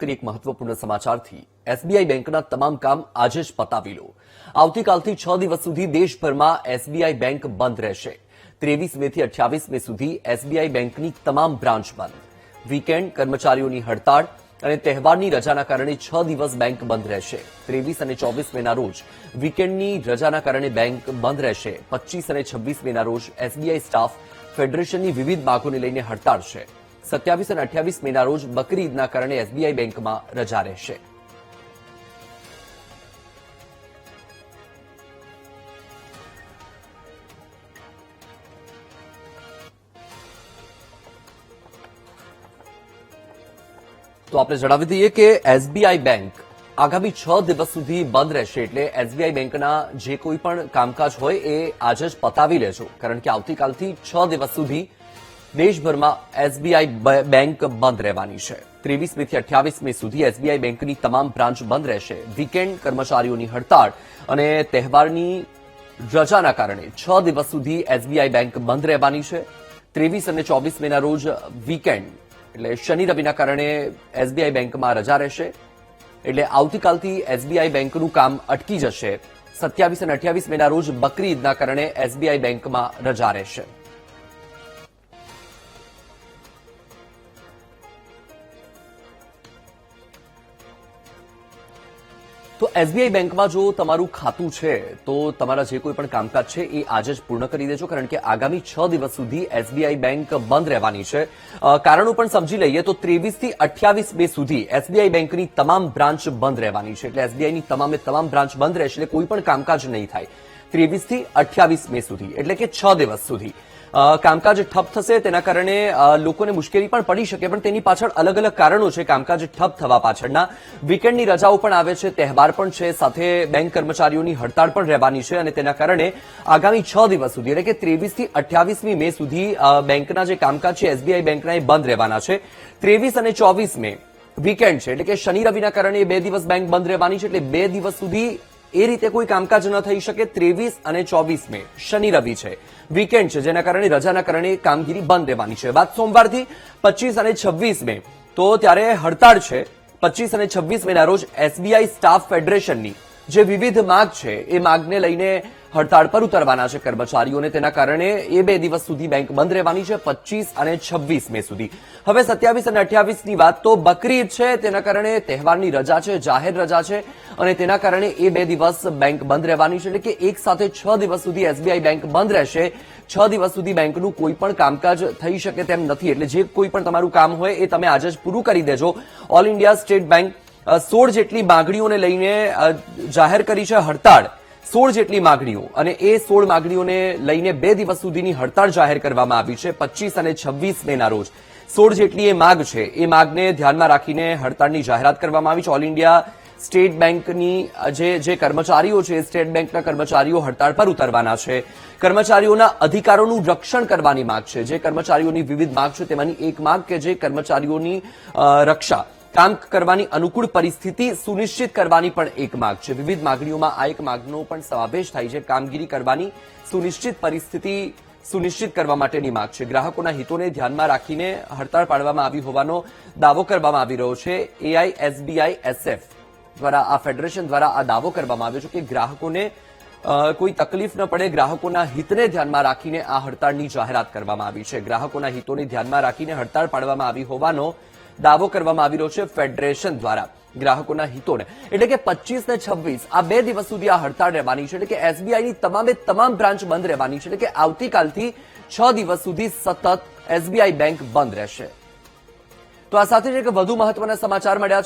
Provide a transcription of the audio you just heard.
એક મહત્વપૂર્ણ સમાચારથી એસબીઆઈ બેંકના તમામ કામ આજે જ પતાવી લો। આવતીકાલથી 6 દિવસ સુધી દેશભરમાં એસબીઆઈ બેંક બંધ રહેશે। 23 મે થી 28 મે સુધી એસબીઆઈ બેંકની તમામ બ્રાન્ચ બંધ। વીકેન્ડ, કર્મચારીઓની હડતાળ અને તહેવારની રજાના કારણે 6 દિવસ બેંક બંધ રહેશે। 23 અને 24 મેના રોજ વીકેન્ડની રજાના કારણે બેંક બંધ રહેશે। 25 અને 26 મેના રોજ એસબીઆઈ સ્ટાફ ફેડરેશનની વિવિધ માંગોને લઈને હડતાળ છે। 27 અને 28 મેના રોજ બકરી ઈદના કારણે એસબીઆઈ બેંકમાં રજા રહેશે। તો આપણે જણાવી દઈએ કે એસબીઆઈ બેંક આગામી 6 દિવસ સુધી બંધ રહેશે। એટલે એસબીઆઈ બેંકના જે કોઈ પણ કામકાજ હોય એ આજે જ પતાવી લેજો, કારણ કે આવતીકાલથી 6 દિવસ સુધી દેશભરમાં એસબીઆઈ બેંક બંધ રહેવાની છે। 23 મે થી 28 મે સુધી એસબીઆઈ બેંકની તમામ બ્રાન્ચ બંધ રહેશે। વીકેન્ડ, કર્મચારીઓની હડતાળ અને તહેવારની રજાના કારણે 6 દિવસ સુધી એસબીઆઈ બેંક બંધ રહેવાની છે। 23 અને 24 મેના રોજ વીકેન્ડ એટલે શનિ રવિના કારણે એસબીઆઈ બેંકમાં રજા રહેશે। એટલે આવતીકાલથી એસબીઆઈ બેંકનું કામ અટકી જશે। 27 અને 28 મેના રોજ બકરી ઈદના કારણે એસબીઆઈ બેંકમાં રજા રહેશે। તો એસબીઆઈ બેંકમાં જો તમારું ખાતું છે તો તમારા જે કોઈ પણ કામકાજ છે એ આજે જ પૂર્ણ કરી દેજો, કારણ કે આગામી 6 દિવસ સુધી એસબીઆઈ બેંક બંધ રહેવાની છે। કારણો પણ સમજી લઈએ તો 23 થી 28 મે સુધી એસબીઆઈ બેંકની તમામ બ્રાન્ચ બંધ રહેવાની છે। એટલે એસબીઆઈની તમામ બ્રાન્ચ બંધ રહેશે, એટલે કોઈ પણ કામકાજ નહીં થાય 23 થી 28 મે સુધી, એટલે કે 6 દિવસ સુધી કામકાજ ઠપ થશે। તેના કારણે લોકોને મુશ્કેલી પણ પડી શકે, પણ તેની પાછળ અલગ અલગ કારણો છે કામકાજ ઠપ થવા પાછળના। વીકેન્ડની રજાઓ પણ આવે છે, તહેવાર પણ છે, સાથે બેંક કર્મચારીઓની હડતાળ પણ રહેવાની છે અને તેના કારણે આગામી 6 દિવસ સુધી એટલે કે 23 થી 28 મે સુધી બેંકના જે કામકાજ છે એસબીઆઈ બેંકના એ બંધ રહેવાના છે। 23 અને 24 મે વીકેન્ડ છે, એટલે કે શનિ રવિના કારણે 2 દિવસ બેંક બંધ રહેવાની છે। એટલે 2 દિવસ સુધી એ રીતે કોઈ કામકાજ ન થઈ શકે। 23 અને 24 મે શનિ રવિ છે, વીકેન્ડ છે, જેના કારણે રજાના કારણે કામગીરી બંધ રહેવાની છે। બાદ સોમવારથી 25 અને 26 મે તો ત્યારે હડતાળ છે। 25 અને 26 મેના રોજ એસબીઆઈ સ્ટાફ ફેડરેશનની જે વિવિધ માંગ છે એ માંગને લઈને હડતાળ પર ઉતરવાના છે કર્મચારીઓને। તેના કારણે એ 2 દિવસ સુધી બેંક બંધ રહેવાની છે, 25 અને 26 મે સુધી। હવે 27 અને 28 ની વાત તો બકરી ઈદ છે, તેના કારણે તહેવારની રજા છે, જાહેર રજા છે અને તેના કારણે એ 2 દિવસ બેંક બંધ રહેવાની છે। એટલે કે એક સાથે 6 દિવસ સુધી એસબીઆઈ બેંક બંધ રહેશે। 6 દિવસ સુધી બેંકનું કોઈ પણ કામકાજ થઈ શકે તેમ નથી, એટલે જે કોઈ પણ તમારું કામ હોય એ તમે આજે જ પૂરું કરી દેજો। ઓલ ઇન્ડિયા સ્ટેટ બેંક 16 જેટલી માંગણીઓને લઈને જાહેર કરી છે હડતાળ। 16 જેટલી માંગણીઓ અને એ 16 માંગણીઓને લઈને 2 દિવસ સુધીની હડતાળ જાહેર કરવામાં આવી છે। 25 અને 26 મેના રોજ 16 જેટલી એ માંગ છે, એ માંગને ધ્યાનમાં રાખીને હડતાળની જાહેરાત કરવામાં આવી છે। ઓલ ઇન્ડિયા સ્ટેટ બેંકની જે કર્મચારીઓ છે, સ્ટેટ બેંકના કર્મચારીઓ હડતાળ પર ઉતરવાના છે। કર્મચારીઓના અધિકારોનું રક્ષણ કરવાની માંગ છે। જે કર્મચારીઓની વિવિધ માંગ છે તેમાંની એક માંગ કે જે કર્મચારીઓની રક્ષા, કામ કરવાની અનુકૂળ પરિસ્થિતિ સુનિશ્ચિત કરવાની પણ એક માંગ છે। વિવિધ માંગણીઓમાં આ એક માંગનો પણ સમાવેશ થાય છે। કામગીરી કરવાની સુનિશ્ચિત પરિસ્થિતિ સુનિશ્ચિત કરવા માટેની માંગ છે। ગ્રાહકોના હિતોને ધ્યાનમાં રાખીને હડતાળ પાડવામાં આવી હોવાનો દાવો કરવામાં આવી રહ્યો છે। એઆઈએસબીઆઈએસએફ દ્વારા, આ ફેડરેશન દ્વારા આ દાવો કરવામાં આવ્યો છે કે ગ્રાહકોને કોઈ તકલીફ ન પડે, ગ્રાહકોના હિતને ધ્યાનમાં રાખીને આ હડતાળની જાહેરાત કરવામાં આવી છે। ગ્રાહકોના હિતોને ધ્યાનમાં રાખીને હડતાળ પાડવામાં આવી હોવાનો દાવો કરવામાં આવી રહ્યો છે ફેડરેશન દ્વારા ગ્રાહકોના હિતોને। એટલે કે 25 ને 26 આ 2 દિવસ સુધી આ હડતાળ રહેવાની છે। એટલે કે એસબીઆઈની તમામ બ્રાન્ચ બંધ રહેવાની છે। એટલે કે આવતીકાલથી 6 દિવસ સુધી સતત એસબીઆઈ બેંક બંધ રહેશે। તો આ સાથે જ એક વધુ મહત્વના સમાચાર મળ્યા છે।